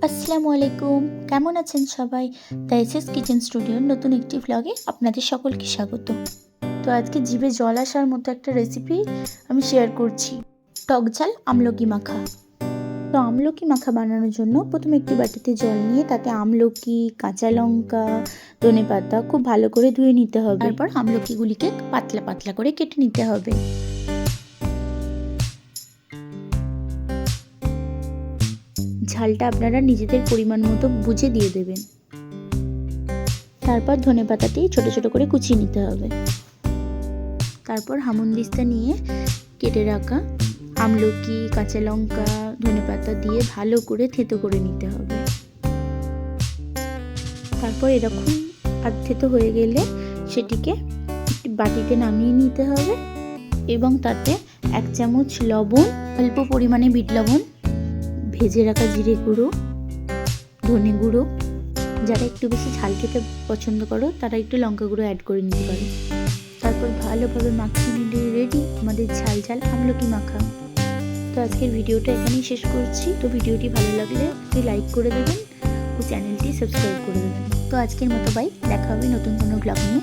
আসসালামু আলাইকুম, কেমন আছেন সবাই? তাইসিস কিচেন স্টুডিওর নতুন একটি ভ্লগে আপনাদের সকলকে স্বাগত। তো আজকে জিভে জল আসার মতো একটা রেসিপি আমি শেয়ার করছি, টক ঝাল আমলকি মাখা। তো আমলকি মাখা বানানোর জন্য প্রথমে একটি বাটিতে জল নিয়ে তাতে আমলকি, কাঁচা লঙ্কা, ধনেপাতা খুব ভালো করে ধুয়ে নিতে হবে। তারপর আমলকিগুলিকে পাতলা পাতলা করে কেটে নিতে হবে। ঝালটা আপনারা নিজেদের পরিমাণ মতো বুঝে দিয়ে দেবেন। তারপর ধনেপাতাটি ছোট ছোট করে কুচিয়ে নিতে হবে। তারপর হামুনদিস্তা নিয়ে কেটে রাখা আমলকি, কাঁচা লঙ্কা, ধনেপাতা দিয়ে ভালো করে থেতো করে নিতে হবে। তারপর এরকম থেতো হয়ে গেলে সেটিকে একটি বাটিতে নামিয়ে নিতে হবে এবং তাতে 1 চামচ লবণ, অল্প পরিমাণে বিট লবণ, ভেজে রাখা জিরে গুঁড়ো, ধনে গুঁড়ো, যারা একটু বেশি ঝাল খেতে পছন্দ করো তারা একটু লঙ্কা গুঁড়ো অ্যাড করে নিতে পারো। তারপর ভালোভাবে মাখিয়ে নিলে রেডি আমাদের ঝাল ঝাল আমলকি মাখা। তো আজকের ভিডিওটা এখানেই শেষ করছি। তো ভিডিওটি ভালো লাগলে লাইক করে দেবেন ও চ্যানেলটি সাবস্ক্রাইব করে দেবেন। তো আজকের মতো বাই, দেখা হবে নতুন কোনো ব্লগ নিয়ে।